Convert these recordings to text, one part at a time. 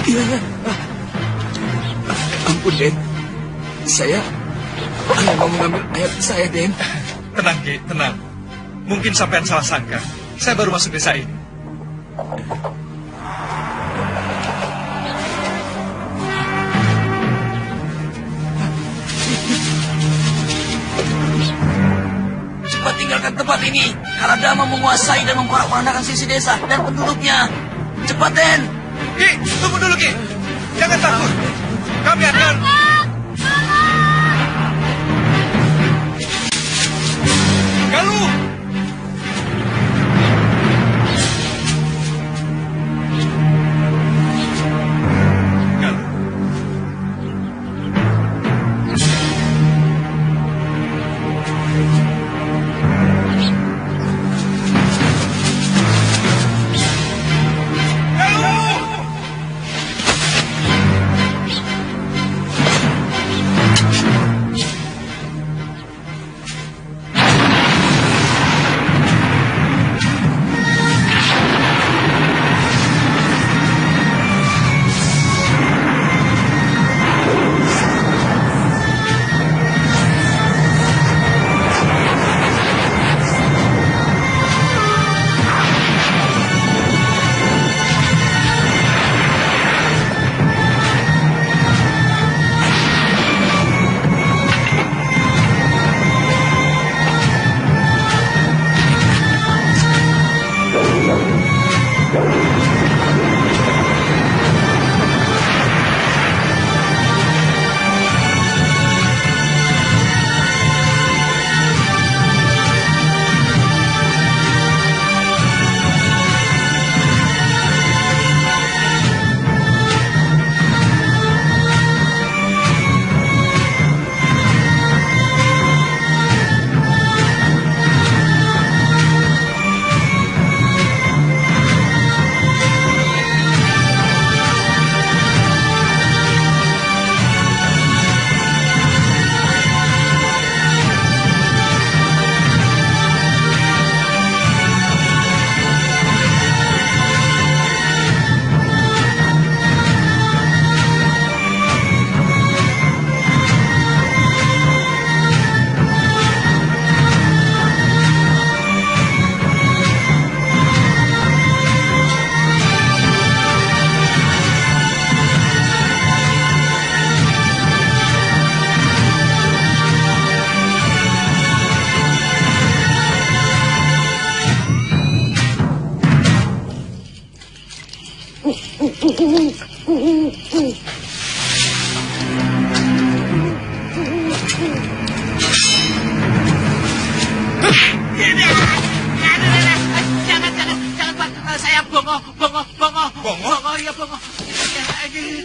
Iya. Ampun, Den. Saya hanya mau mengambil ayat saya, Den. Tenang, Ki, tenang. Mungkin sampean salah sangka. Saya baru masuk desa ini. Cepat tinggalkan tempat ini. Kaladama menguasai dan memporak-porandakan sisi desa dan penduduknya. Cepat, Den. Ki, tunggu dulu, Ki. Jangan takut. Kami akan... Galuh!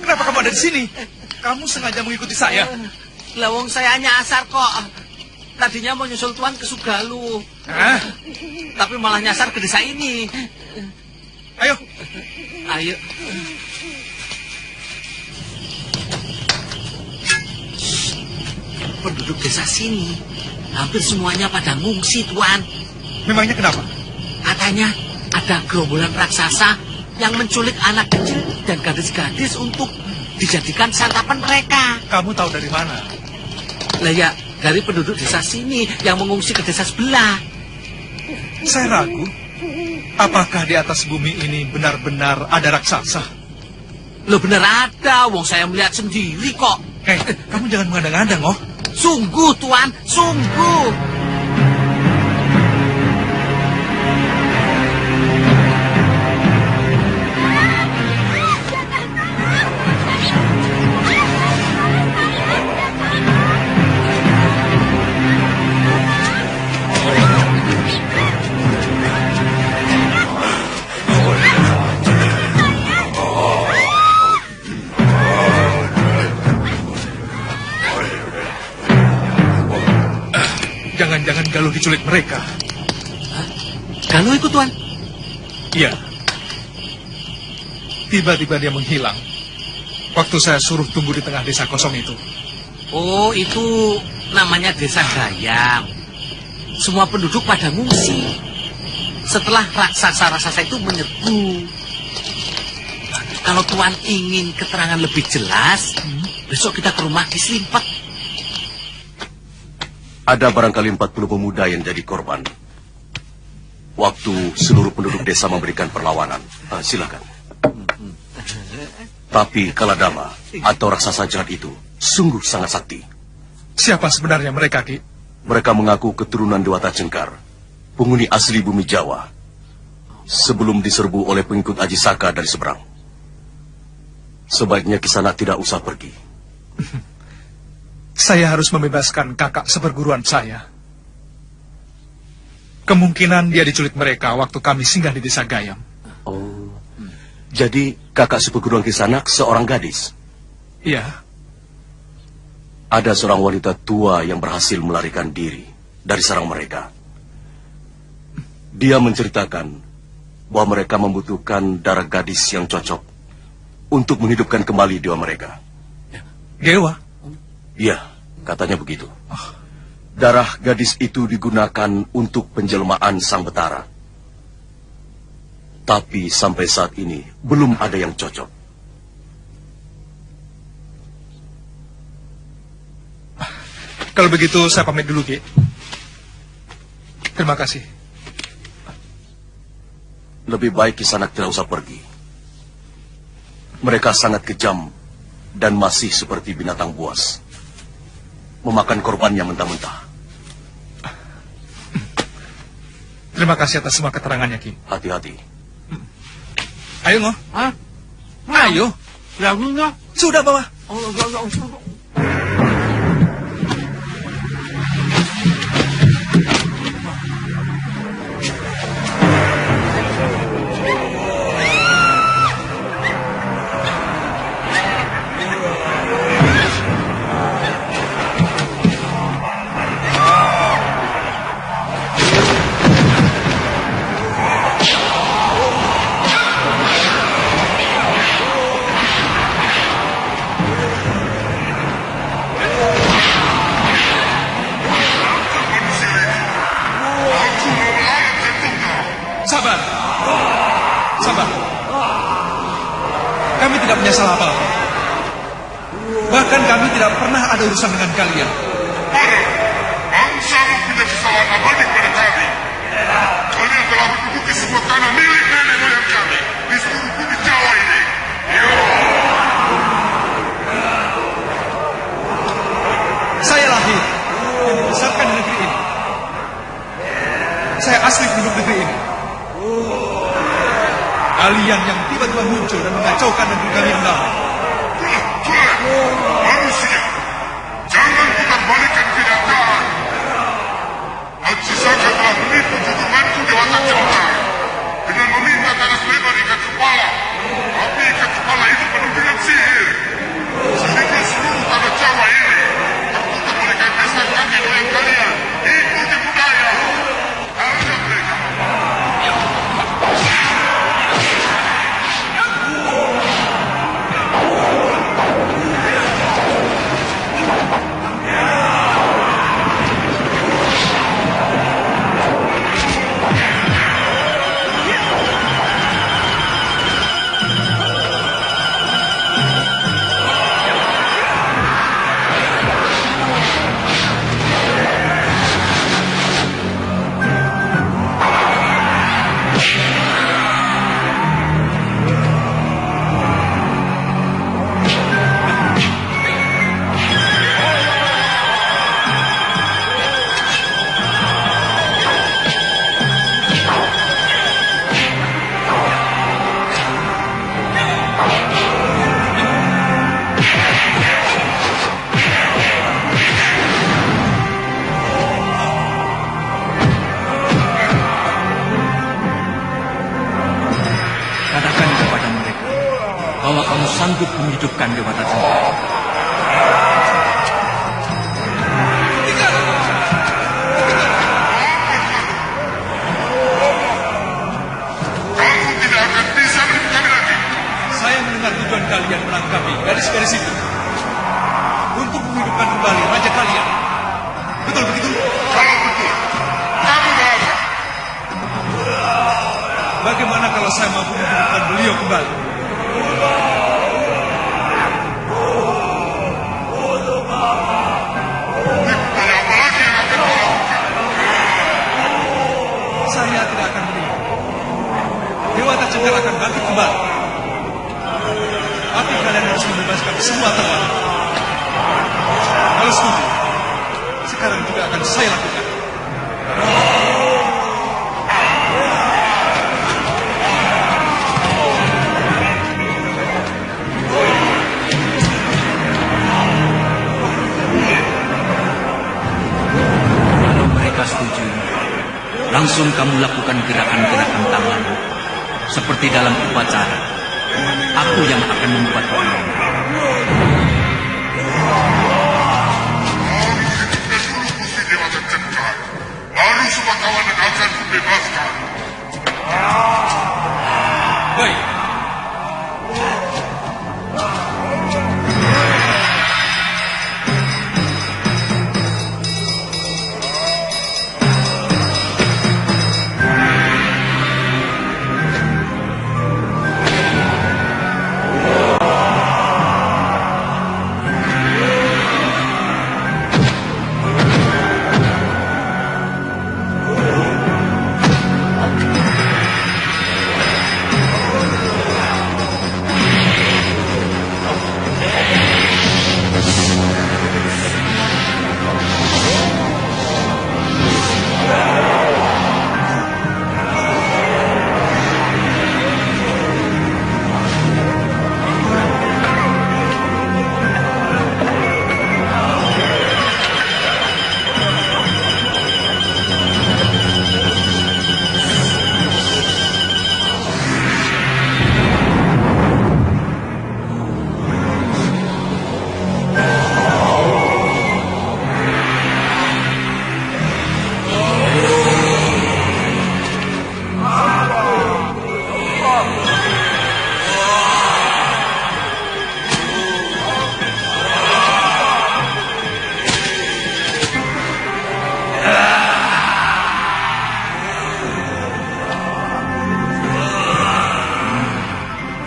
Kenapa kamu ada di sini? Kamu sengaja mengikuti saya? Lawong saya nyasar kok. Tadinya mau nyusul Tuan ke Sugalu. Hah? Tapi malah nyasar ke desa ini. Ayo. Ayo. Penduduk desa sini hampir semuanya pada ngungsi, Tuan. Memangnya kenapa? Katanya ada gerombolan raksasa yang menculik anak kecil dan gadis-gadis untuk dijadikan santapan mereka. Kamu tahu dari mana? Lah ya, dari penduduk desa sini yang mengungsi ke desa sebelah. Saya ragu. Apakah di atas bumi ini benar-benar ada raksasa? Loh benar ada, wong saya melihat sendiri kok. Kamu jangan mengandang-andang, oh. Sungguh, Tuan, sungguh. Jangan-jangan Galuh diculik mereka. Hah? Galuh ikut, Tuan? Iya. Tiba-tiba dia menghilang. Waktu saya suruh tunggu di tengah desa kosong itu. Oh, itu namanya desa Gayam. semua penduduk pada ngungsi. Setelah raksasa-raksasa itu menyerbu. Kalau Tuan ingin keterangan lebih jelas, besok kita ke rumah Ki Slimpet. Ada barangkali 40 pemuda yang jadi korban waktu seluruh penduduk desa memberikan perlawanan. Silakan. Tapi Kaladama atau raksasa jahat itu sungguh sangat sakti. Siapa sebenarnya mereka, Ki? Mereka mengaku keturunan Dewata Cengkar, penghuni asli bumi Jawa, sebelum diserbu oleh pengikut Aji Saka dari seberang. Sebaiknya Kisanak tidak usah pergi. Saya harus membebaskan kakak seperguruan saya. Kemungkinan dia diculik mereka waktu kami singgah di desa Gayam. Oh, jadi kakak seperguruan Kisanak seorang gadis? Iya. Ada seorang wanita tua yang berhasil melarikan diri dari sarang mereka. Dia menceritakan bahwa mereka membutuhkan darah gadis yang cocok untuk menghidupkan kembali dewa mereka. Dewa? Iya, katanya begitu. Darah gadis itu digunakan untuk penjelmaan Sang Betara. Tapi sampai saat ini belum ada yang cocok. Kalau begitu saya pamit dulu, Ki. Terima kasih. Lebih baik Kisanak tidak usah pergi. Mereka sangat kejam dan masih seperti binatang buas, memakan korbannya mentah-mentah. Terima kasih atas semua keterangannya, Ki. Hati-hati. Ayo, Ngo. Hah? Ayo. Ya, enggak. Sudah, bawa. Sabar. Sabar. Kami tidak punya salah apa-apa. Bahkan kami tidak pernah ada urusan dengan kalian. Bangsa punya kesalahan abadi pada kami. Kalian telah menduduki semua tanah milik nenek moyang kami di seluruh bumi Jawa ini. Saya lahir dan dibesarkan di negeri ini. Saya asli penduduk negeri ini. Kalian yang tiba-tiba muncul dan mengacaukan negeri kami yang damai. Manusia, jangan putar balikan kenyataan. Aji Saka telah menipu junjunganku Dewata Cengkar dengan meminta tanah lebar ikat kepala. Tapi ikat kepala itu penuh dengan sihir. Sehingga seluruh tanah Jawa ini tertutup oleh kain pesta kaki moyang kalian. Ikuti budaya. Harga mereka. Katakan kepada mereka bahwa kamu sanggup menghidupkan Dewata Cengkar. Kamu tidak akan bisa menipu kami lagi. Saya mendengar tujuan kalian menangkapi gadis-gadis itu untuk menghidupkan kembali raja kalian. Betul begitu? Kalau betul, Bagaimana kalau saya mampu menghidupkan beliau kembali? Daya apa lagi yang akan kau lakukan? Saya tidak akan meninggal. Dewata Cengkar akan bangkit kembali. Tapi kalian harus membebaskan semua tawanan. Kalau setuju, sekarang juga akan saya lakukan. Kalau mereka setuju, langsung kamu lakukan gerakan-gerakan tangan. Seperti dalam upacara, aku yang akan membuat doa. Gusti Dewata Cengkar. Baru semua tawanan akan kubebaskan. Baik.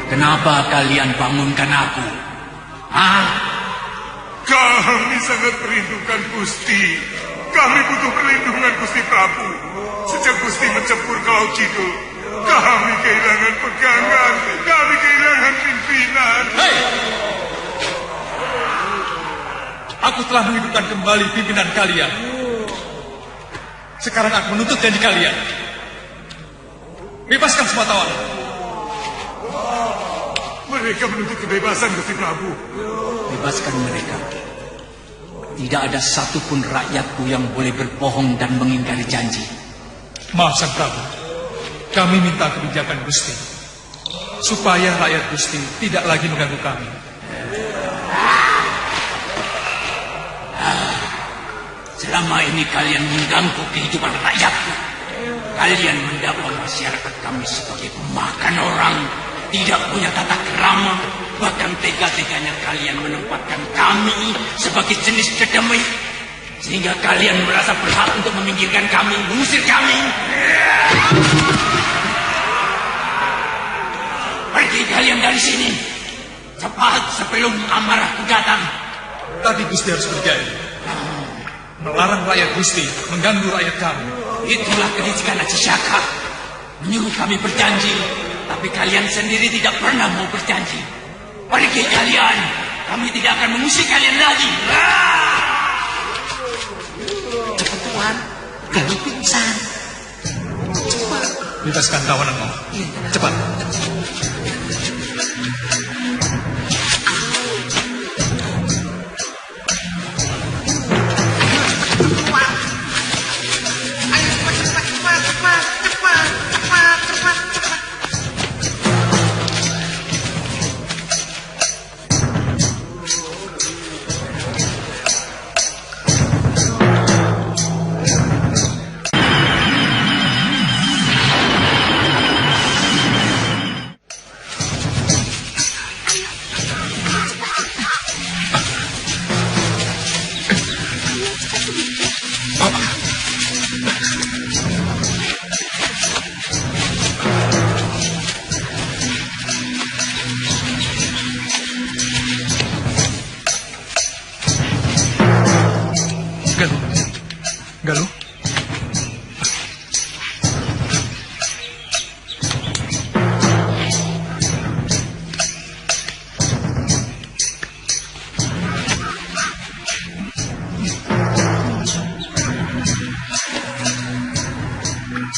Kenapa kalian bangunkan aku? Hah? Kami sangat merindukan Gusti. Kami butuh perlindungan Gusti Prabu. Sejak Gusti mencampur ke Laut Kidul, kami kehilangan pegangan. Kami kehilangan pimpinan. Hei! Aku telah menghidupkan kembali pimpinan kalian. Sekarang aku menuntut janji kalian. Bebaskan semua tawanan. Mereka menuntut kebebasan Gusti Prabu. Bebaskan mereka. Tidak ada satupun rakyatku yang boleh berbohong dan mengingkari janji. Maaf Sang Prabu, kami minta kebijakan Gusti, supaya rakyat Gusti tidak lagi mengganggu kami. Selama ini kalian mengganggu kehidupan rakyatku. Kalian mendakwa masyarakat kami sebagai pemakan orang, tidak punya tata krama, bahkan tega-teganya kalian menempatkan kami sebagai jenis kedamai, sehingga kalian merasa berhak untuk meminggirkan kami, mengusir kami. Pergi kalian dari sini, cepat sebelum amarahku datang. Tapi Gusti harus berjanji, melarang rakyat Gusti mengganggu rakyat kami. Itulah kedisikan Aji Syaka, menyuruh kami berjanji, tapi kalian sendiri tidak pernah mau berjanji. Pergi kalian, kami tidak akan mengusir kalian lagi. Cepat Tuan, Galuh pingsan. Cepat. Bebaskan tawananmu. Cepat.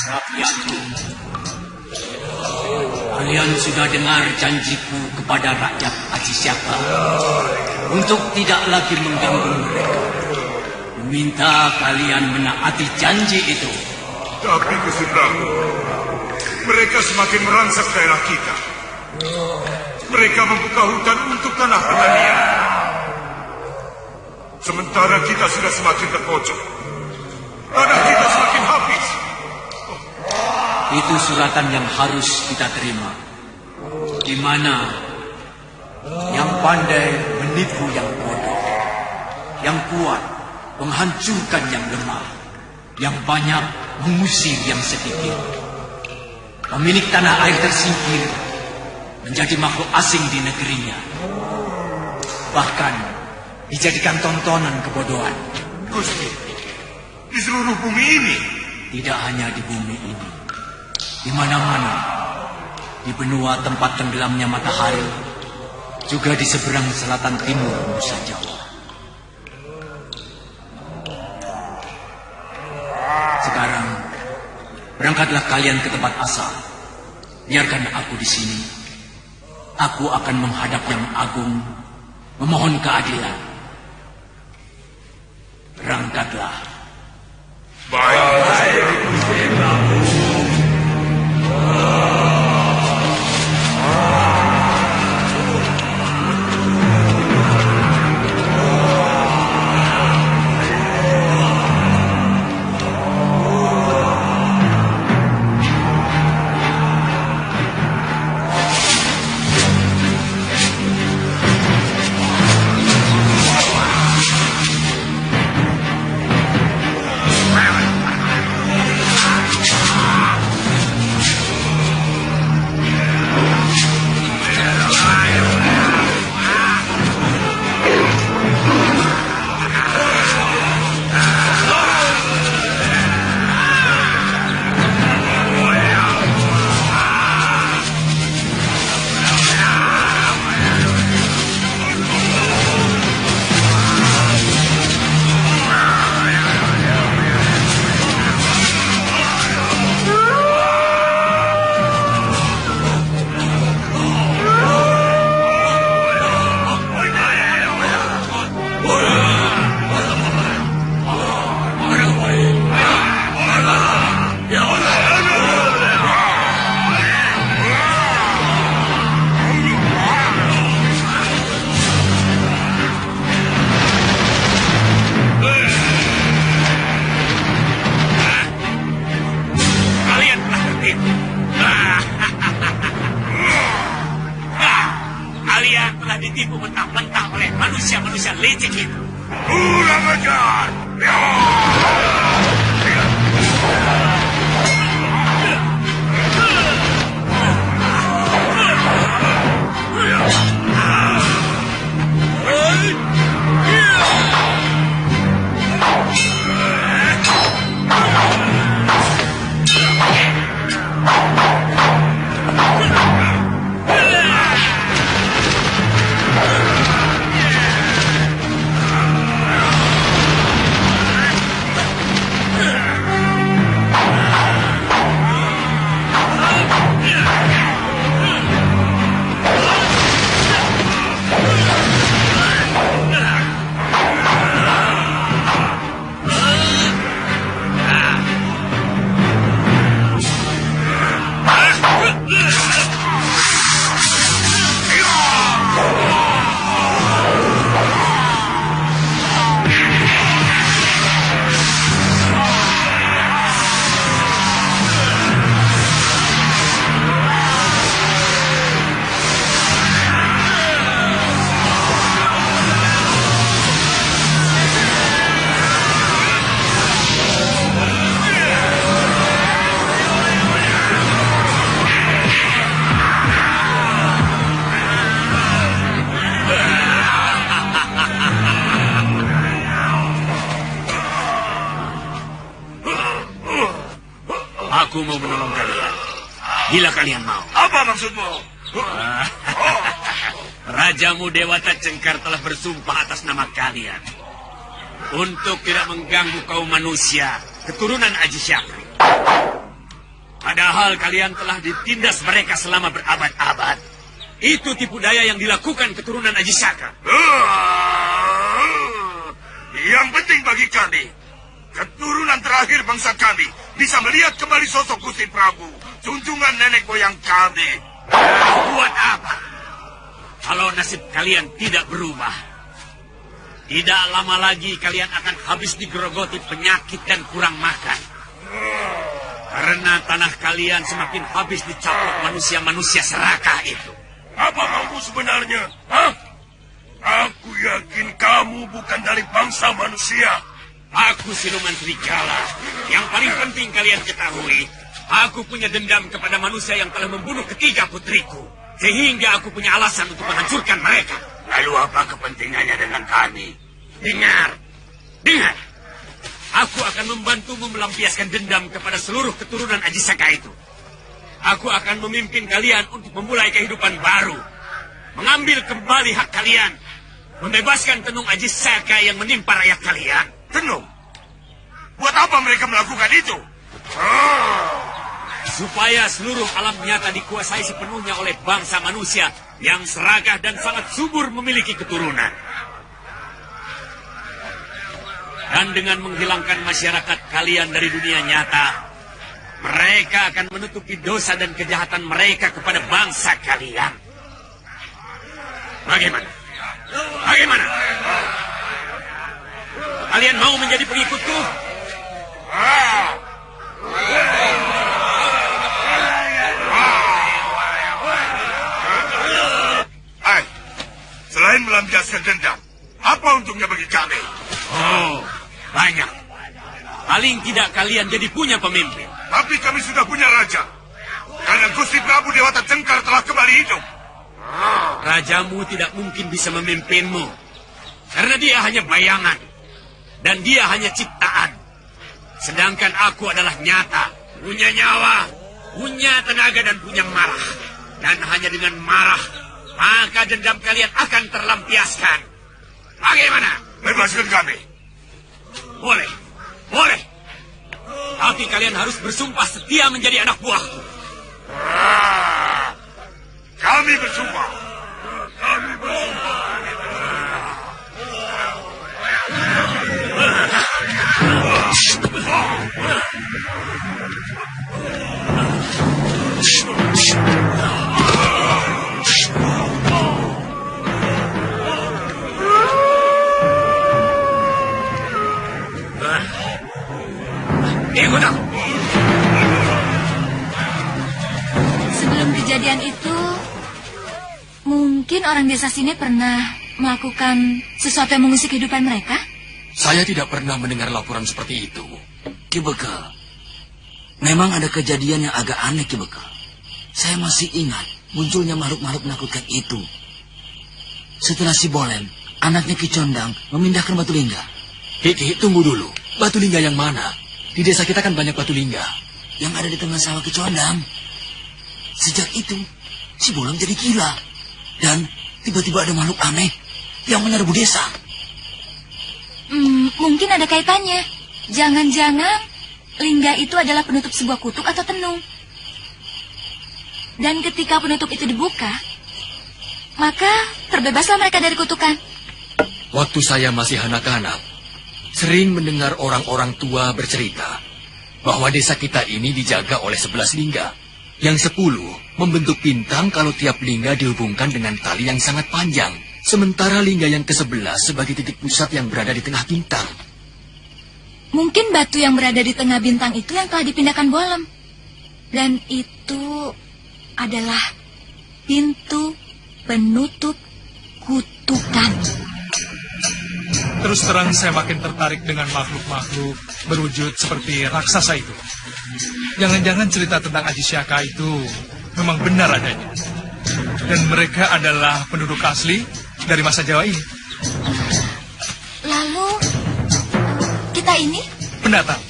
Rakyatku, kalian sudah dengar janjiku kepada rakyat Aji Syaka untuk tidak lagi mengganggu mereka. Meminta kalian menaati janji itu. Tapi Gusti Prabu, mereka semakin merangsak daerah kita. Mereka membuka hutan untuk tanah pertanian. Sementara kita sudah semakin terpojok. Tanah kita semakin habis. Itu suratan yang harus kita terima. Di mana yang pandai menipu yang bodoh, yang kuat menghancurkan yang lemah, yang banyak mengusir yang sedikit. Pemilik tanah air tersingkir menjadi makhluk asing di negerinya. Bahkan dijadikan tontonan kebodohan. Gusti, di seluruh bumi ini. Tidak hanya di bumi ini, di mana-mana, di benua tempat tenggelamnya matahari, juga di seberang selatan timur Nusa Jawa. Sekarang, berangkatlah kalian ke tempat asal. Biarkan aku di sini. Aku akan menghadap Yang Agung, memohon keadilan. Berangkatlah. Baik. ditipu mentah-mentah oleh manusia-manusia licik itu. Kurang ajar! Aku mau menolong kalian. Bila kalian mau. Apa maksudmu? Rajamu Dewata Cengkar telah bersumpah atas nama kalian untuk tidak mengganggu kaum manusia keturunan Aji Syakri. Padahal kalian telah ditindas mereka selama berabad-abad. Itu tipu daya yang dilakukan keturunan Ajisaka. Yang penting bagi kami, keturunan terakhir bangsa kami bisa melihat kembali sosok Gusti Prabu, junjungan nenek moyang kami. Buat apa? Kalau nasib kalian tidak berubah, tidak lama lagi kalian akan habis digerogoti penyakit dan kurang makan. Karena tanah kalian semakin habis dicaplok manusia-manusia serakah itu. Apa maumu sebenarnya? Hah? Aku yakin kamu bukan dari bangsa manusia. Aku Siluman Serigala. Yang paling penting kalian ketahui, aku punya dendam kepada manusia yang telah membunuh ketiga putriku. Sehingga aku punya alasan untuk menghancurkan mereka. Lalu apa kepentingannya dengan kami? Dengar. Aku akan membantumu melampiaskan dendam kepada seluruh keturunan Ajisaka itu. Aku akan memimpin kalian untuk memulai kehidupan baru. Mengambil kembali hak kalian. Membebaskan tenung Ajisaka yang menimpa rakyat kalian. Tenung? Buat apa mereka melakukan itu? Supaya seluruh alam nyata dikuasai sepenuhnya oleh bangsa manusia yang serakah dan sangat subur memiliki keturunan. Dan dengan menghilangkan masyarakat kalian dari dunia nyata, mereka akan menutupi dosa dan kejahatan mereka kepada bangsa kalian. Bagaimana? Kalian mau menjadi pengikutku? Selain melampiaskan dendam, apa untungnya bagi kami? Oh, banyak. Paling tidak kalian jadi punya pemimpin. Tapi kami sudah punya raja. Karena Gusti Prabu Dewata Cengkar telah kembali hidup. Rajamu tidak mungkin bisa memimpinmu. Karena dia hanya bayangan. Dan dia hanya ciptaan. Sedangkan aku adalah nyata. Punya nyawa, punya tenaga dan punya marah. Dan hanya dengan marah, maka dendam kalian akan terlampiaskan. Bagaimana? Bebaskan kami. Boleh. Tapi kalian harus bersumpah setia menjadi anak buahku. Kami bersumpah. Ikut aku. Sebelum kejadian itu, mungkin orang desa sini pernah melakukan sesuatu yang mengusik kehidupan mereka? Saya tidak pernah mendengar laporan seperti itu. Ki Beka, memang ada kejadian yang agak aneh, Ki Beka. Saya masih ingat munculnya makhluk-makhluk menakutkan itu. Setelah si Bolem, anaknya Ki Condang, memindahkan batu lingga. Ki, tunggu dulu. Batu lingga yang mana? Di desa kita kan banyak batu lingga. Yang ada di tengah sawah Ki Condang. Sejak itu, si Bolem jadi gila. Dan tiba-tiba ada makhluk aneh yang menyerbu desa. Mungkin ada kaitannya. Jangan-jangan lingga itu adalah penutup sebuah kutub atau tenung. Dan ketika penutup itu dibuka, maka terbebaslah mereka dari kutukan. Waktu saya masih anak-anak, sering mendengar orang-orang tua bercerita bahwa desa kita ini dijaga oleh 11 lingga. Yang 10 membentuk bintang kalau tiap lingga dihubungkan dengan tali yang sangat panjang. Sementara lingga yang ke-11 sebagai titik pusat yang berada di tengah bintang. Mungkin batu yang berada di tengah bintang itu yang telah dipindahkan Bolem. Dan itu adalah pintu penutup kutukan. Terus terang saya makin tertarik dengan makhluk-makhluk berwujud seperti raksasa itu. Jangan-jangan cerita tentang Ajisaka itu memang benar adanya. Dan mereka adalah penduduk asli dari masa Jawa ini. Lalu, kita ini? Pendatang.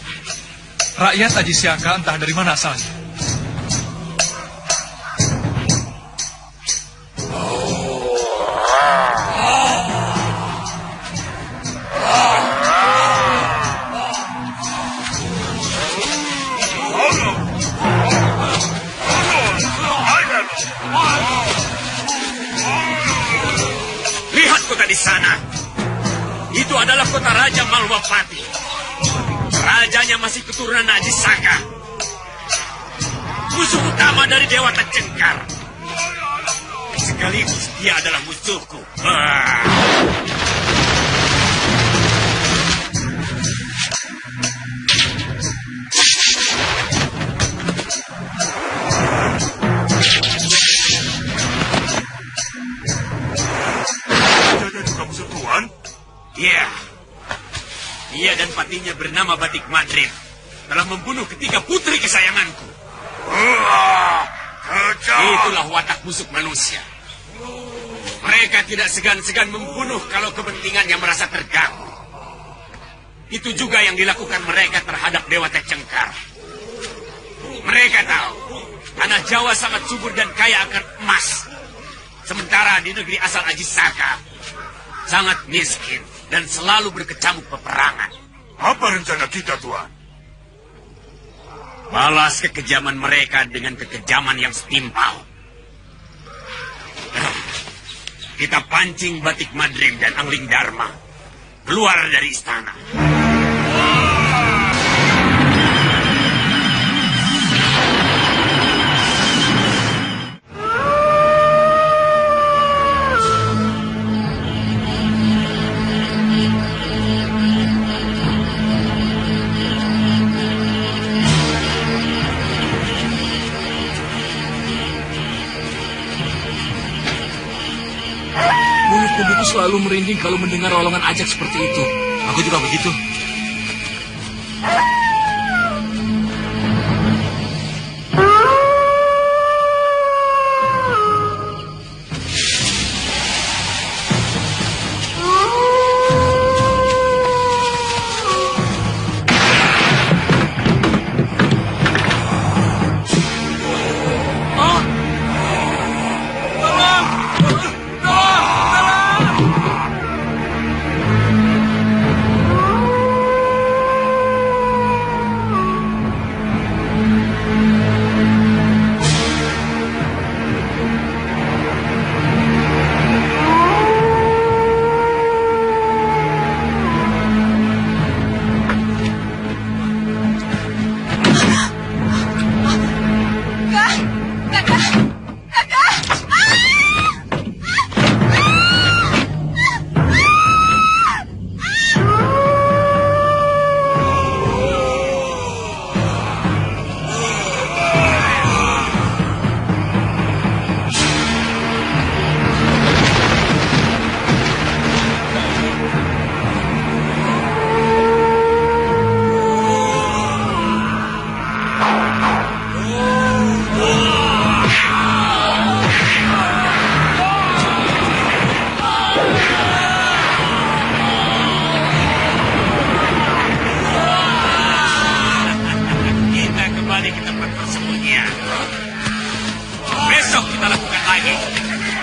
Rakyat Ajisaka entah dari mana asalnya. Kutaraja Malwapati. Rajanya masih keturunan Ajisaka. Musuh utama dari Dewata Cengkar. Sekaligus dia adalah musuhku. Rajanya juga musuh Tuan? Iya. Dia dan patinya bernama Batik Madrid telah membunuh ketiga putri kesayanganku. Kejam. Itulah watak busuk manusia. Mereka tidak segan-segan membunuh kalau kepentingannya merasa terganggu. Itu juga yang dilakukan mereka terhadap Dewata Cengkar. Mereka tahu tanah Jawa sangat subur dan kaya akan emas. Sementara di negeri asal Ajisaka sangat miskin dan selalu berkecamuk peperangan. Apa rencana kita, Tuan? Balas kekejaman mereka dengan kekejaman yang setimpal. Kita pancing Batik Madrim dan Angling Dharma keluar dari istana. Bulu kuduku selalu merinding kalau mendengar rolongan ajak seperti itu. Aku juga begitu.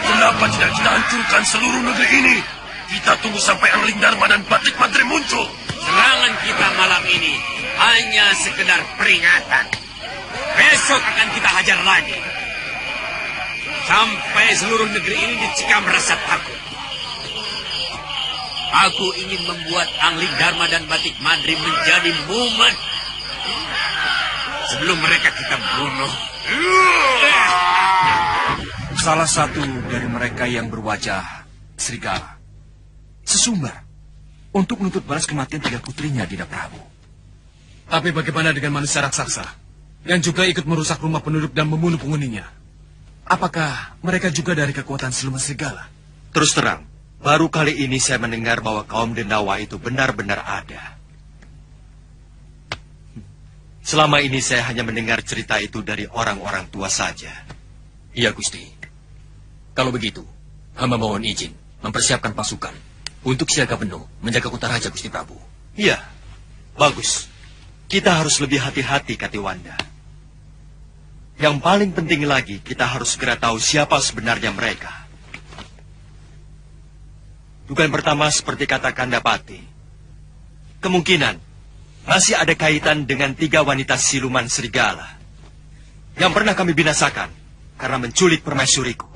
Kenapa tidak kita hancurkan seluruh negeri ini? Kita tunggu sampai Angling Dharma dan Batik Madrim muncul. Serangan kita malam ini hanya sekedar peringatan. Besok akan kita hajar lagi. Sampai seluruh negeri ini dicekam rasa takut. Aku ingin membuat Angling Dharma dan Batik Madrim menjadi mumet. Sebelum mereka kita bunuh. Salah satu dari mereka yang berwajah serigala sesumbar untuk menuntut balas kematian tiga putrinya, Dinda Prabu. Tapi bagaimana dengan manusia raksasa yang juga ikut merusak rumah penduduk dan membunuh penghuninya? Apakah mereka juga dari kekuatan siluman serigala? Terus terang, baru kali ini saya mendengar bahwa kaum Dendawa itu benar-benar ada. Selama ini saya hanya mendengar cerita itu dari orang-orang tua saja. Iya, Gusti. Kalau begitu, hamba mohon izin mempersiapkan pasukan untuk siaga penuh menjaga Kutaraja, Gusti Prabu. Iya, bagus. Kita harus lebih hati-hati, Katiwanda. Yang paling penting lagi, kita harus segera tahu siapa sebenarnya mereka. Dugaan pertama seperti kata Kandapati. Kemungkinan masih ada kaitan dengan 3 wanita siluman serigala yang pernah kami binasakan karena menculik permaisuriku.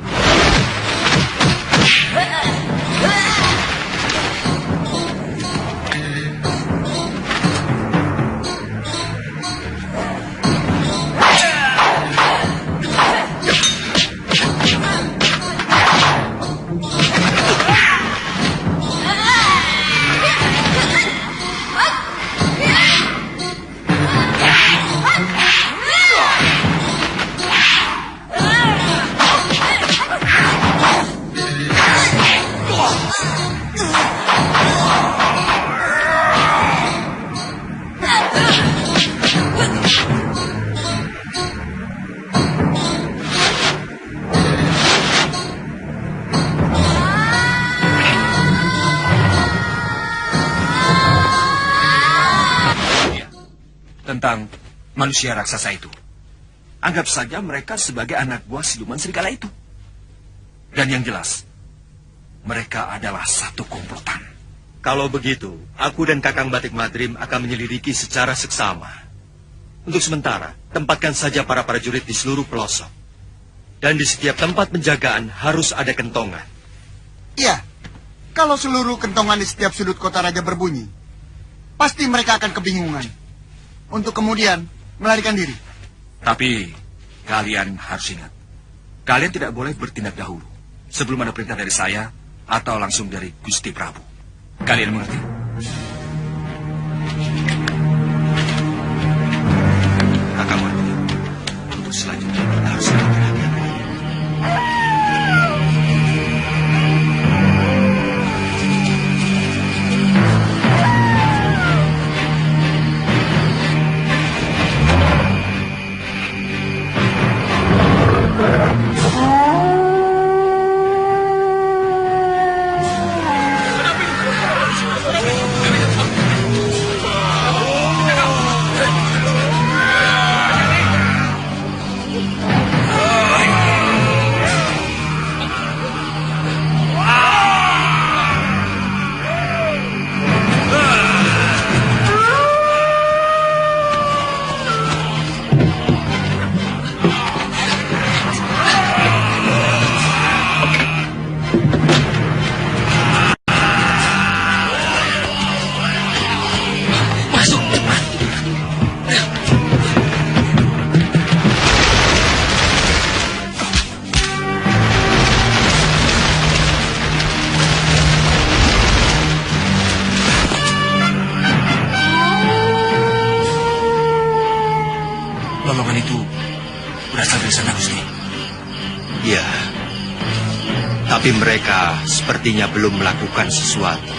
tentang manusia raksasa itu. Anggap saja mereka sebagai anak buah siluman serigala itu. Dan yang jelas, mereka adalah satu komplotan. Kalau begitu, aku dan Kakang Batik Madrim akan menyelidiki secara seksama. Untuk sementara, tempatkan saja para prajurit di seluruh pelosok. Dan di setiap tempat penjagaan harus ada kentongan. Iya, kalau seluruh kentongan di setiap sudut kota raja berbunyi, pasti mereka akan kebingungan. Untuk kemudian melarikan diri. Tapi kalian harus ingat, kalian tidak boleh bertindak dahulu sebelum ada perintah dari saya atau langsung dari Gusti Prabu. Kalian mengerti? Kakang Madrim, untuk selanjutnya kita harus semakin hati-hati. Lolongan itu berasal dari sana, Gusti. Iya. Tapi mereka sepertinya belum melakukan sesuatu.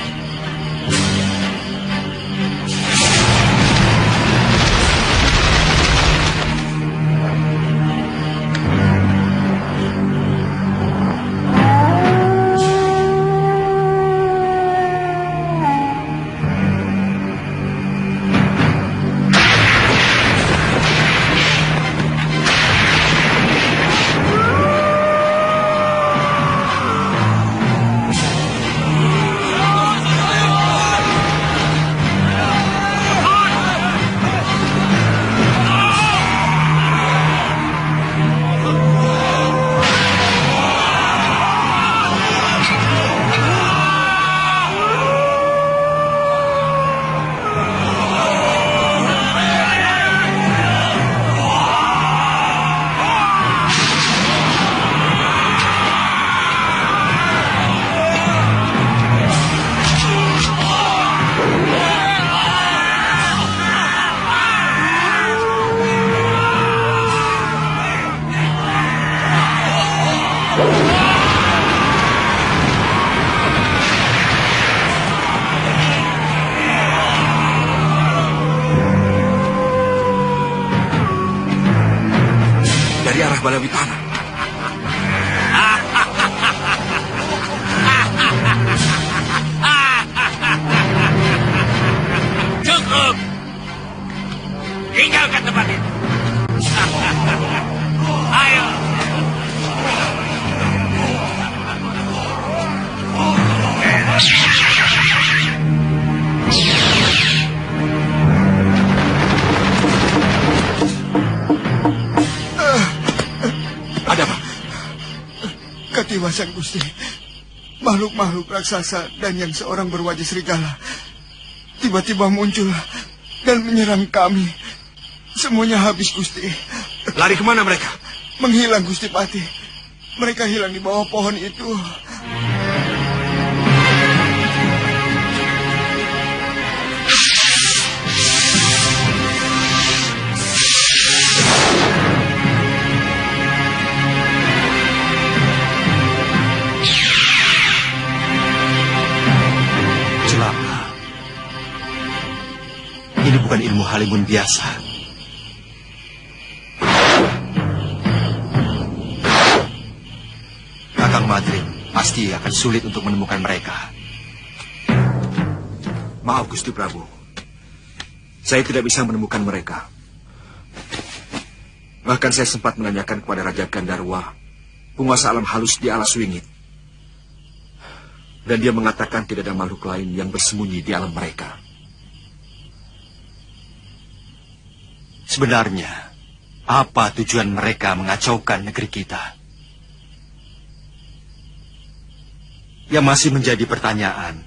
Dari arah Balawitana. Cukup. Tinggalkan tempat ini. Ayo. Ada apa? Katiwasan Gusti. Makhluk-makhluk raksasa dan yang seorang berwajah serigala tiba-tiba muncul dan menyerang kami. Semuanya habis, Gusti. Lari kemana mereka? Menghilang, Gusti Patih. Mereka hilang di bawah pohon itu. Celaka. Ini bukan ilmu halimun biasa. Kakang Madrim pasti akan sulit untuk menemukan mereka. Maaf, Gusti Prabu. Saya tidak bisa menemukan mereka. Bahkan saya sempat menanyakan kepada Raja Gandarwa, penguasa alam halus di alas wingit. Dan dia mengatakan tidak ada makhluk lain yang bersembunyi di alam mereka. Sebenarnya, apa tujuan mereka mengacaukan negeri kita? Yang masih menjadi pertanyaan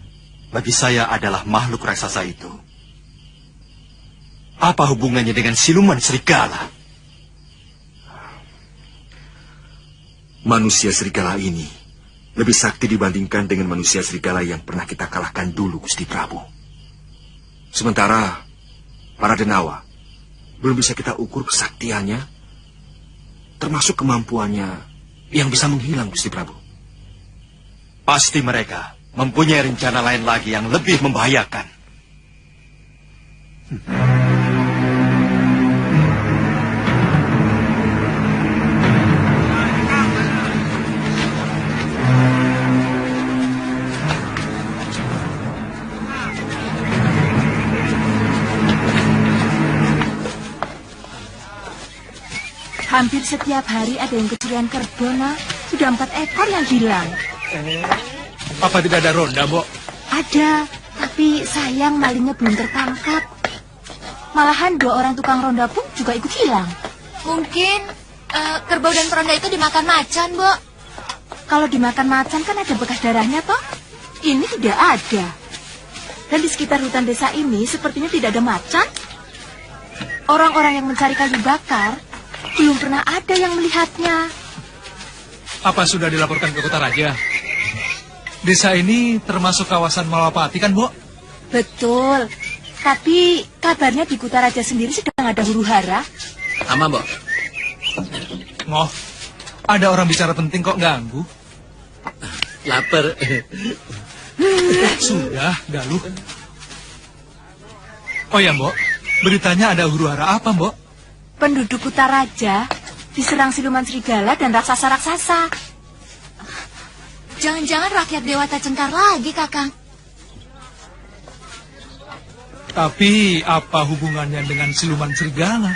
bagi saya adalah makhluk raksasa itu. Apa hubungannya dengan siluman serigala? Manusia serigala ini lebih sakti dibandingkan dengan manusia serigala yang pernah kita kalahkan dulu, Gusti Prabu. Sementara para denawa belum bisa kita ukur kesaktiannya, termasuk kemampuannya yang bisa menghilang, Gusti Prabu. Pasti mereka mempunyai rencana lain lagi yang lebih membahayakan. Hampir setiap hari ada yang kecurian kerbau, Nak. Sudah 4 ekor yang hilang. Apa tidak ada ronda, Mbok? Ada, tapi sayang malingnya belum tertangkap. Malahan 2 orang tukang ronda pun juga ikut hilang. Mungkin kerbau dan peronda itu dimakan macan, Mbok. Kalau dimakan macan kan ada bekas darahnya, toh? Ini tidak ada. Dan di sekitar hutan desa ini sepertinya tidak ada macan. Orang-orang yang mencari kayu bakar belum pernah ada yang melihatnya. Apa sudah dilaporkan ke Kota Raja? Desa ini termasuk kawasan Malapati kan, Mbok? Betul. Tapi kabarnya di Kota Raja sendiri sedang ada huru-hara. Ama, Mbok. Ngoh, ada orang bicara penting kok ganggu? Lapar. Sudah, Galuh. Oh ya, Mbok. Beritanya ada huru-hara apa, Mbok? Penduduk Kota Raja diserang siluman serigala dan raksasa-raksasa. Jangan-jangan rakyat Dewata Cengkar lagi, Kakang. Tapi apa hubungannya dengan siluman serigala?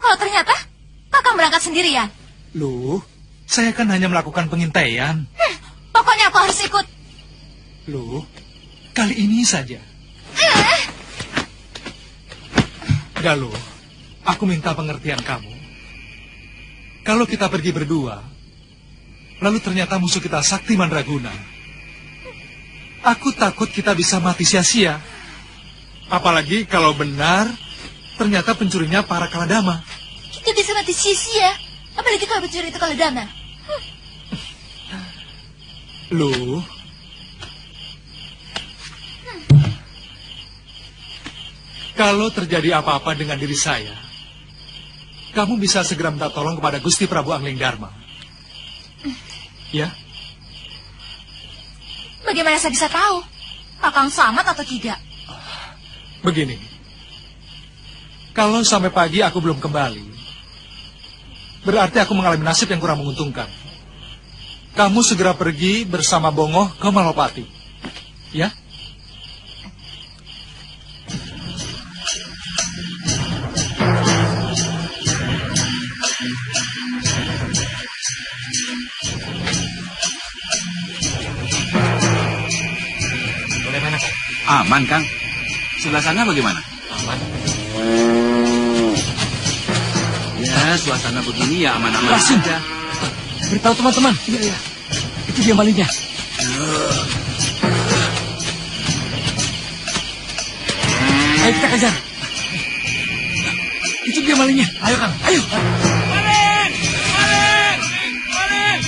Kalau ternyata Kakang berangkat sendirian. Loh, saya kan hanya melakukan pengintaian. Pokoknya aku harus ikut. Loh, kali ini saja. Galuh, aku minta pengertian kamu. Kalau kita pergi berdua, lalu ternyata musuh kita Sakti Mandraguna, aku takut kita bisa mati sia-sia. Apalagi kalau benar ternyata pencurinya para Kaladama. Kita bisa mati sia-sia. Apalagi kalau pencuri itu Kaladama. Loh, kalau terjadi apa-apa dengan diri saya, kamu bisa segera minta tolong kepada Gusti Prabu Anglingdarma. Ya? Bagaimana saya bisa tahu? Kakang selamat atau tidak? Begini, kalau sampai pagi aku belum kembali, berarti aku mengalami nasib yang kurang menguntungkan. Kamu segera pergi bersama Bongoh ke Malapati. Ya? Bagaimana, Kang? Aman, Kang. Sebelah sana bagaimana? Aman. Ya, suasana begini ya aman-aman Langsung saja. beritahu teman-teman. Iya. Itu dia malingnya. Ayo kita kejar. Itu dia malingnya. Ayo, Kang. Ayo. Maling! Maling! Maling!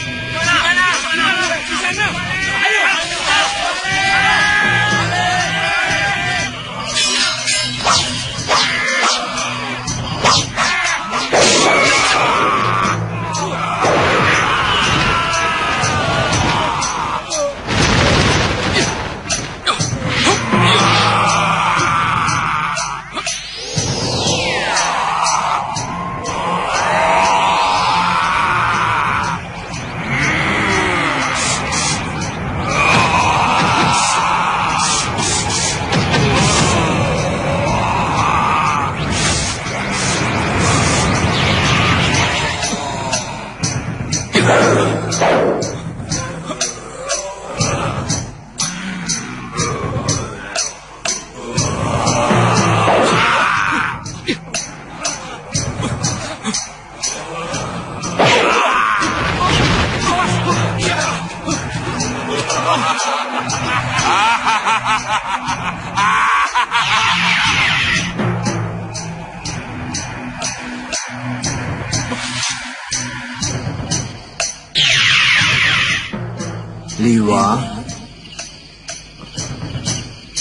Liwa,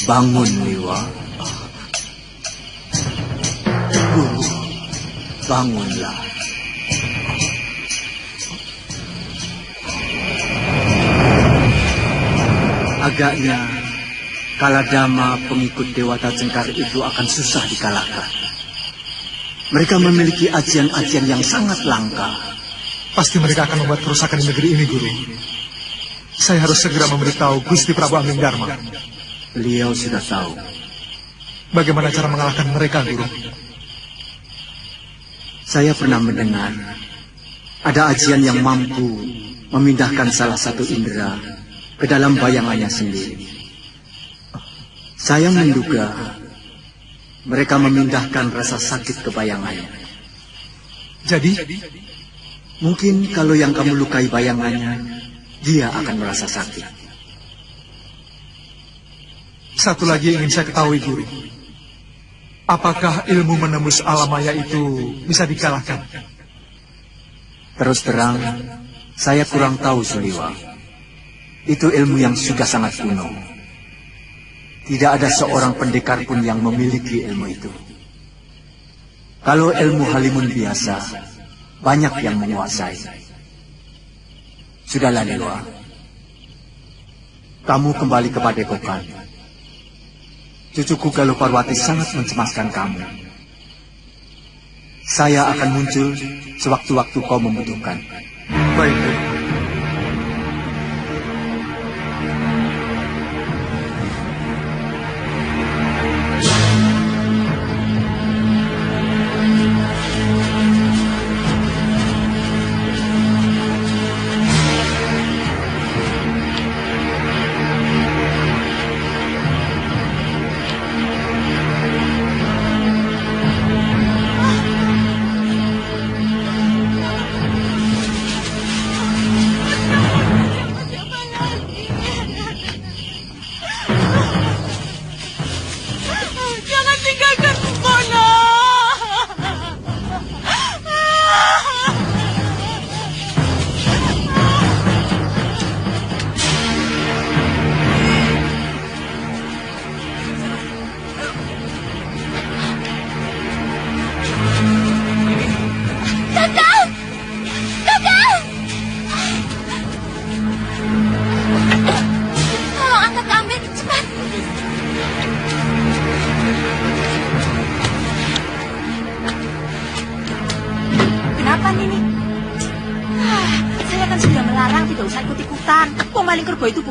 bangun Liwa. Guru, bangunlah. Agaknya Kaladama pengikut Dewata Cengkar itu akan susah dikalahkan. Mereka memiliki ajian-ajian yang sangat langka. Pasti mereka akan membuat kerusakan di negeri ini, Guru. Saya harus segera memberitahu Gusti Prabu Angling Dharma. Beliau sudah tahu. Bagaimana cara mengalahkan mereka, Guru? Saya pernah mendengar ada ajian yang mampu memindahkan salah satu indera ke dalam bayangannya sendiri. Saya menduga mereka memindahkan rasa sakit ke bayangannya. Jadi? Mungkin kalau yang kamu lukai bayangannya, dia akan merasa sakit. Satu lagi ingin saya ketahui, Guru. Apakah ilmu menembus alam maya itu bisa dikalahkan? Terus terang, saya kurang tahu, Suliwa. Itu ilmu yang sudah sangat kuno. Tidak ada seorang pendekar pun yang memiliki ilmu itu. Kalau ilmu halimun biasa, banyak yang menguasai. Sudahlah, Liwa. Kamu kembali ke Padepokan. Cucuku Galuh Parwati sangat mencemaskan kamu. Saya akan muncul sewaktu-waktu kau membutuhkan. Baik.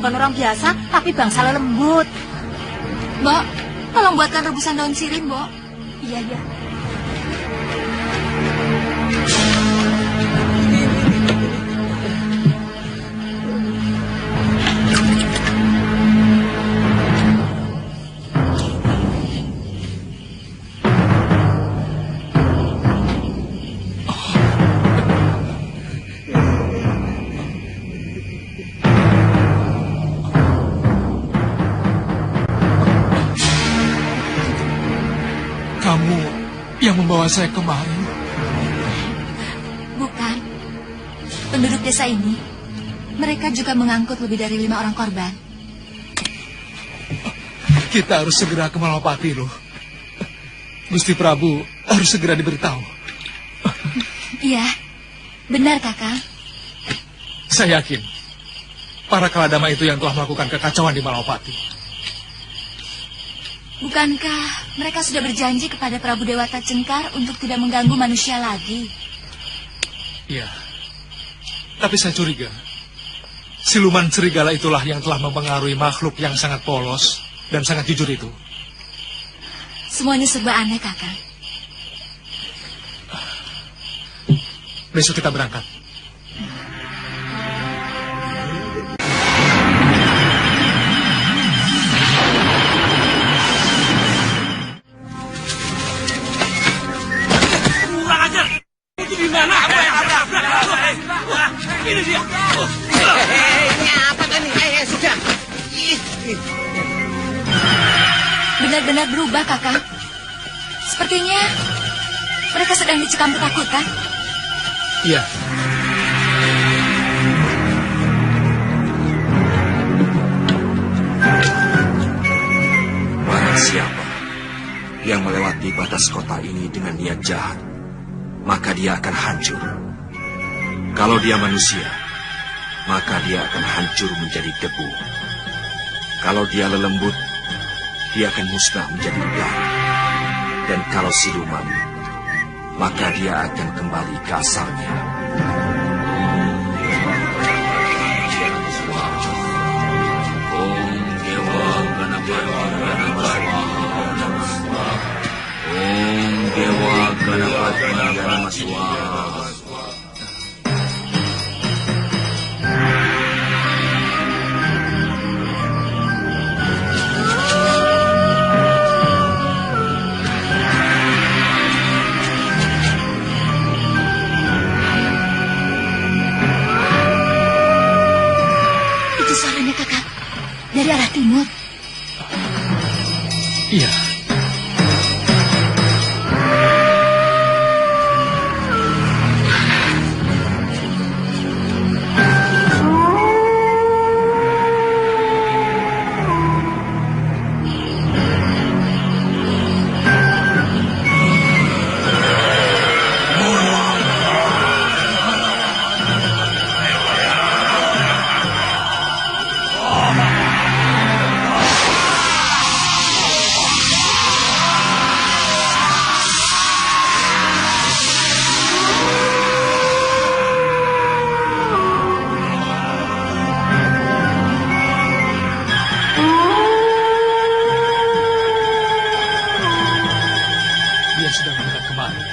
Bukan orang biasa, tapi bangsa lembut. Mbok, tolong buatkan rebusan daun sirih, Mbok. Iya, iya. Yang membawa saya kemari? Bukan. Penduduk desa ini, mereka juga mengangkut lebih dari 5 orang korban. Kita harus segera ke Malapati, loh. Gusti Prabu harus segera diberitahu. Iya, benar, Kakang. Saya yakin, para Kaladama itu yang telah melakukan kekacauan di Malapati. Bukankah mereka sudah berjanji kepada Prabu Dewata Cengkar untuk tidak mengganggu manusia lagi? Iya. Tapi saya curiga, siluman serigala itulah yang telah mempengaruhi makhluk yang sangat polos dan sangat jujur itu. Semuanya serba aneh, Kakang. Besok kita berangkat. Ini dia. Ini apa kan? Sudah. benar-benar berubah, Kakang. Sepertinya mereka sedang dicekam ketakutan. Iya. Barang siapa yang melewati batas kota ini dengan niat jahat, maka dia akan hancur. Kalau dia manusia, maka dia akan hancur menjadi debu. Kalau dia lelembut, dia akan musnah menjadi udara. Dan kalau siluman, maka dia akan kembali ke asalnya. Om Dewa Ganapati Namo Swaha. Itu suaranya, Kakak. Dari arah timur. Iya. Dia sudah mendekat kemari.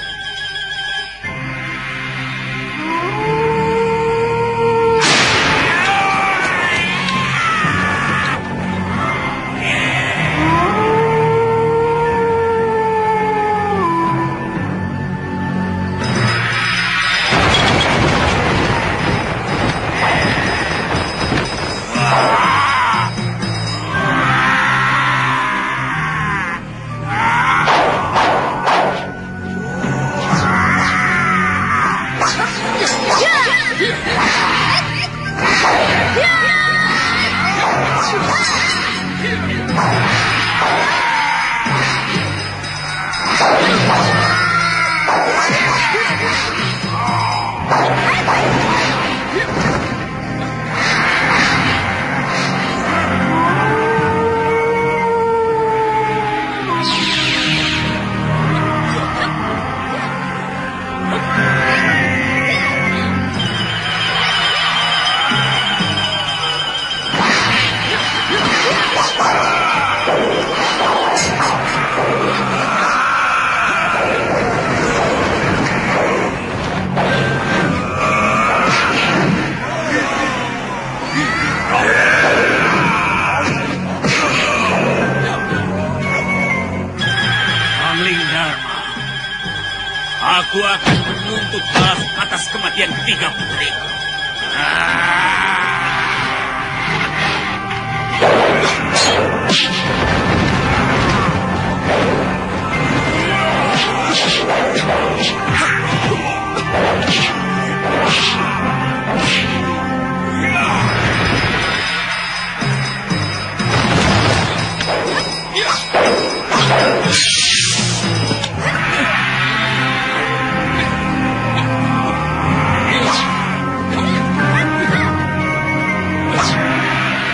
Aku akan menuntut balas atas kematian ketiga putri.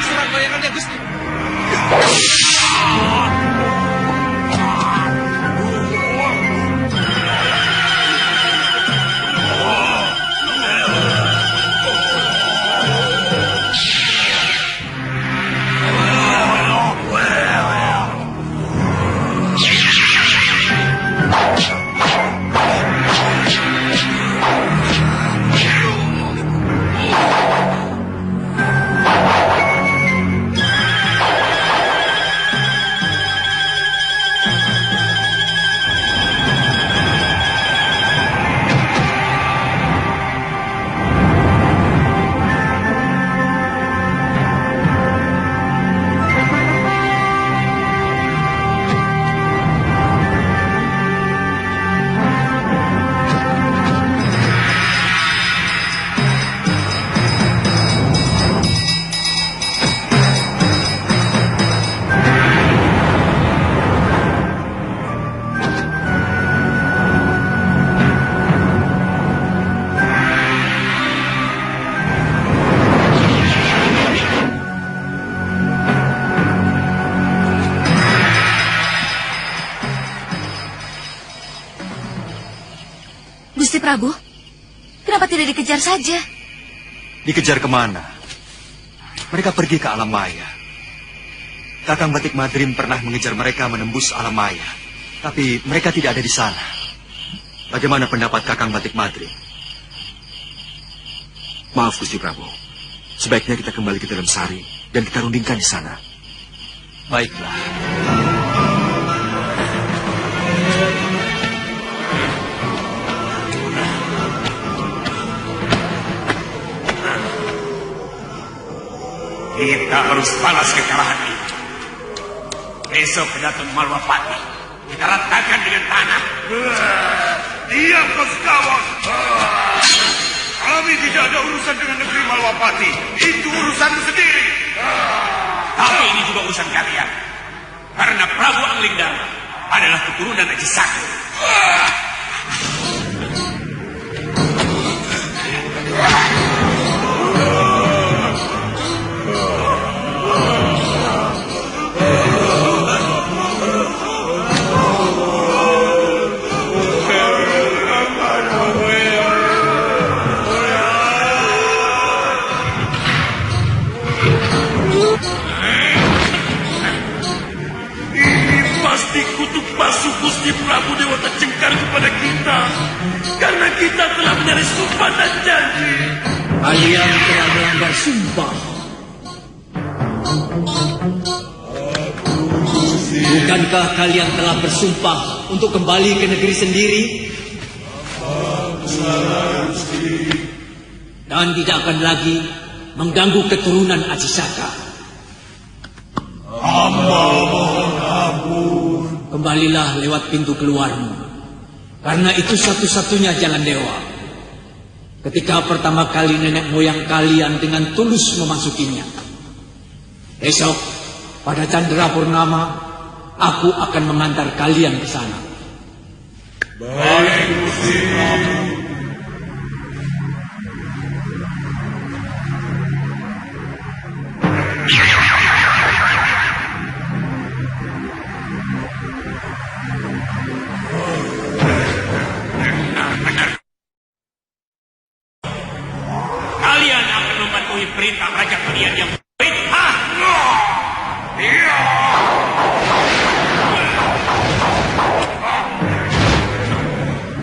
Serang bayangannya, Gusti. Prabu? Kenapa tidak dikejar saja? Dikejar kemana? Mereka pergi ke alam maya. Kakang Batik Madrim pernah mengejar mereka menembus alam maya. Tapi mereka tidak ada di sana. Bagaimana pendapat Kakang Batik Madrim? Maaf Gusti Prabu. Sebaiknya kita kembali ke dalam sari dan kita rundingkan di sana. Baiklah. Kita harus balas kekalahan ini. Besok datang Malwapati. Kita ratakan dengan tanah. Diam kau sekawan. Kami tidak ada urusan dengan negeri Malwapati. Itu urusanmu sendiri. Tapi ini juga urusan kalian. Karena Prabu Anglingdarma adalah keturunan Aji Saka. Gusti Prabu Dewata Cengkar kepada kita karena kita telah menyaris sumpah dan janji. Kalian telah melanggar sumpah. Bukankah kalian telah bersumpah untuk kembali ke negeri sendiri? Dan tidak akan lagi mengganggu keturunan Aji Saka. Hamba mohon ampun. Kembalilah lewat pintu keluarmu. Karena itu satu-satunya jalan dewa. Ketika pertama kali nenek moyang kalian dengan tulus memasukinya. Besok, pada Candra Purnama, aku akan mengantar kalian ke sana. Baik, Gusti Prabu. Kalian akan mematuhi perintah raja kalian yang berperintah.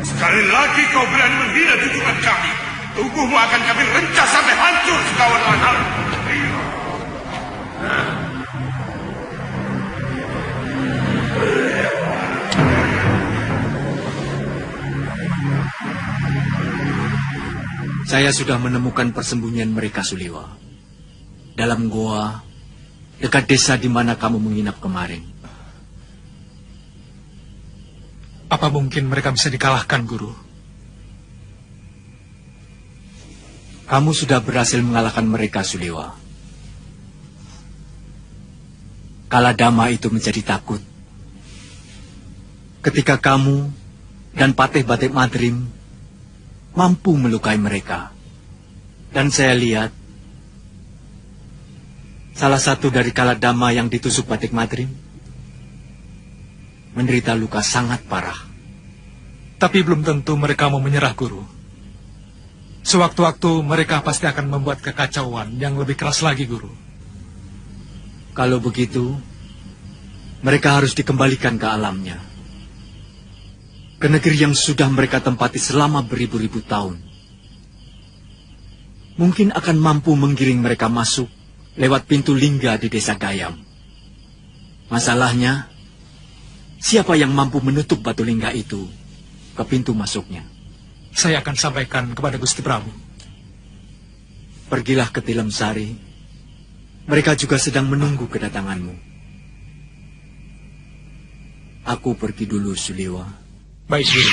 Sekali lagi kau berani menghina junjungan kami. Tubuhmu akan kami rencah sampai hancur sekawan lahar. Saya sudah menemukan persembunyian mereka, Suliwa. Dalam goa, dekat desa di mana kamu menginap kemarin. Apa mungkin mereka bisa dikalahkan, Guru? Kamu sudah berhasil mengalahkan mereka, Suliwa. Kaladama itu menjadi takut. Ketika kamu dan Patih Batik Madrim mampu melukai mereka. Dan saya lihat salah satu dari Kaladama yang ditusuk Batik Madrim menderita luka sangat parah. Tapi belum tentu mereka mau menyerah, Guru. Sewaktu-waktu mereka pasti akan membuat kekacauan yang lebih keras lagi, Guru. Kalau begitu, mereka harus dikembalikan ke alamnya. Ke negeri yang sudah mereka tempati selama beribu-ribu tahun. Mungkin akan mampu menggiring mereka masuk lewat pintu lingga di desa Gayam. Masalahnya, siapa yang mampu menutup batu lingga itu ke pintu masuknya? Saya akan sampaikan kepada Gusti Prabu. Pergilah ke Tilem Sari. Mereka juga sedang menunggu kedatanganmu. Aku pergi dulu, Suliwa. Baik, Guru.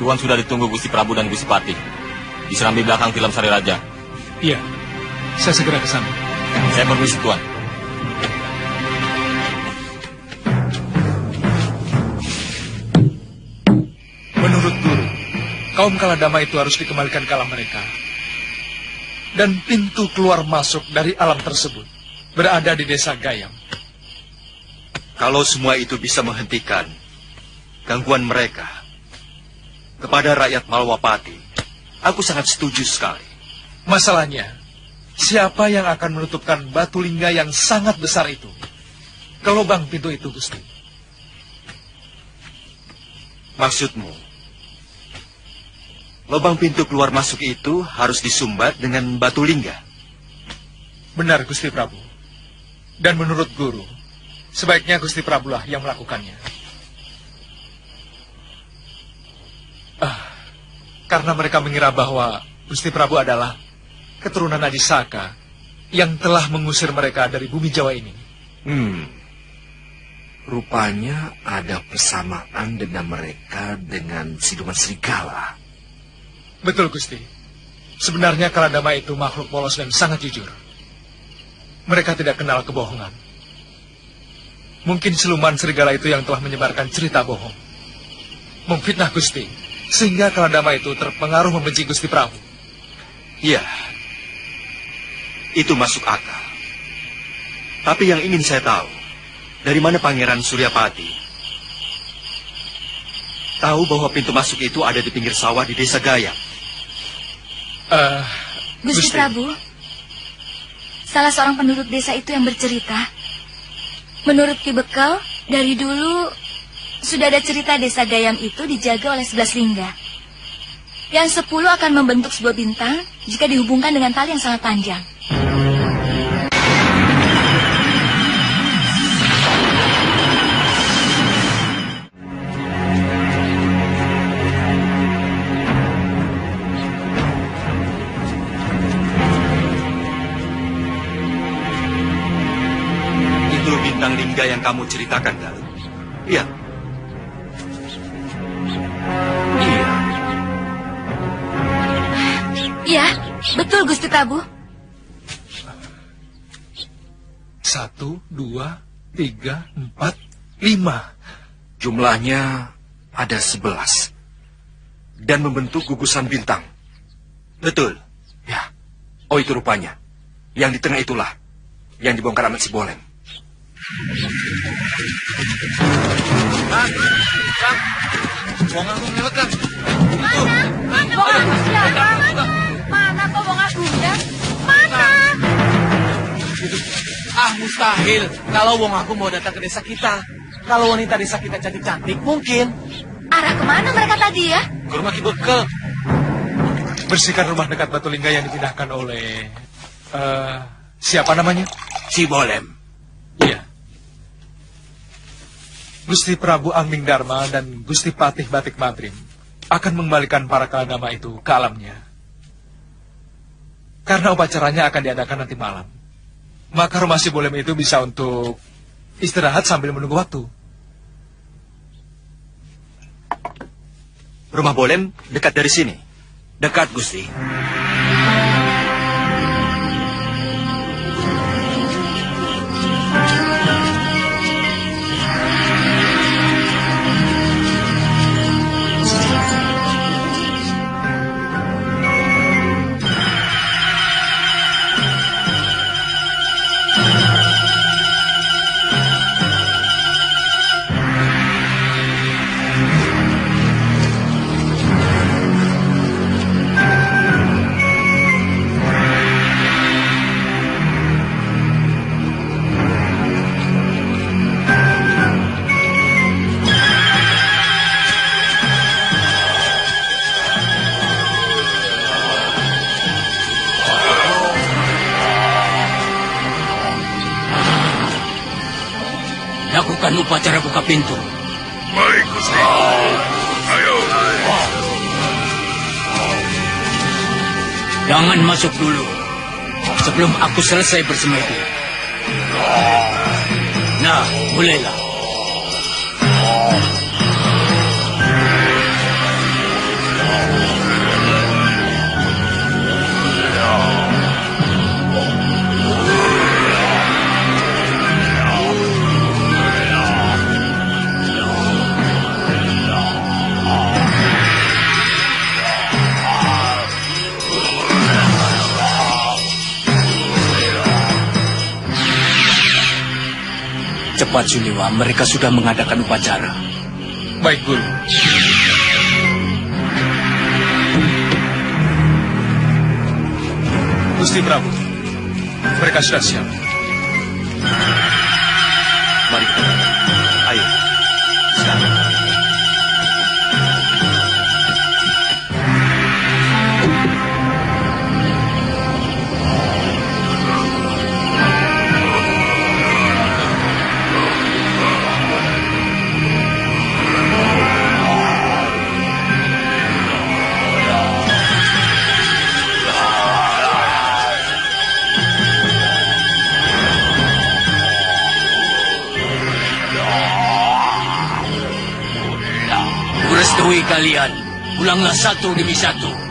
Tuan sudah ditunggu Gusti Prabu dan Gusti Patih. Di serambi belakang Tilem Sari Raja. Iya, saya segera ke sana. Saya permisi, Tuan. Menurut Guru, kaum Kaladama itu harus dikembalikan ke alam mereka. dan pintu keluar masuk dari alam tersebut berada di desa Gayam. Kalau semua itu bisa menghentikan gangguan mereka kepada rakyat Malwapati, aku sangat setuju sekali. Masalahnya, siapa yang akan menutupkan batu lingga yang sangat besar itu ke lubang pintu itu, Gusti? Maksudmu, lubang pintu keluar masuk itu harus disumbat dengan batu lingga? Benar, Gusti Prabu. Dan menurut guru, sebaiknya Gusti Prabu lah yang melakukannya. Karena mereka mengira bahwa Gusti Prabu adalah keturunan Adisaka yang telah mengusir mereka dari bumi Jawa ini. Rupanya ada persamaan dendam mereka dengan siluman serigala. Betul, Gusti. Sebenarnya Kaladama itu makhluk polos dan sangat jujur. Mereka tidak kenal kebohongan. Mungkin siluman serigala itu yang telah menyebarkan cerita bohong, memfitnah Gusti, sehingga Kaladama itu terpengaruh membenci Gusti Prabu. Iya, itu masuk akal. Tapi yang ingin saya tahu, dari mana Pangeran Suryapati tahu bahwa pintu masuk itu ada di pinggir sawah di desa Gayam? Gusti Prabu, salah seorang penduduk desa itu yang bercerita. Menurut Ki Bekal, dari dulu sudah ada cerita desa Gayam itu dijaga oleh 11 lingga. Yang 10 akan membentuk sebuah bintang jika dihubungkan dengan tali yang sangat panjang. Itu bintang lingga yang kamu ceritakan, Galuh? Iya. Iya, betul Gusti Prabu. 1, 2, 3, 4, 5. Jumlahnya ada 11. Dan membentuk gugusan bintang. Betul. Ya. Oh, itu rupanya. Yang di tengah itulah yang dibongkar Amat Sibolem. Wong Agung lewat, Kang. Mana? Wong Agung siapa? Mana kok Wong Agungnya? Mana? Mustahil. Kalau Wong Agung mau datang ke desa kita. Kalau wanita desa kita cantik-cantik, mungkin. Arah kemana mereka tadi ya? Ke rumah Ki Bekal. Bersihkan rumah dekat batu lingga yang dipindahkan oleh... siapa namanya? Sibolem. Iya. Gusti Prabu Angming Dharma dan Gusti Patih Batik Madrim akan mengembalikan para Kaladama itu ke alamnya. Karena upacaranya akan diadakan nanti malam. Maka rumah Sibolem itu bisa untuk istirahat sambil menunggu waktu. Rumah Bolem dekat dari sini? Dekat, Gusti. Lakukan upacara buka pintu. Baik, Gusti. Ayo. Jangan masuk dulu. Sebelum aku selesai bersemedi. Nah, bolehlah. tempat Suliwa, mereka sudah mengadakan upacara. Baik, Guru. Gusti Prabu, mereka sudah siap. Mari kita datang. Ayo. Sekarang. Kurestui kalian, pulanglah satu demi satu.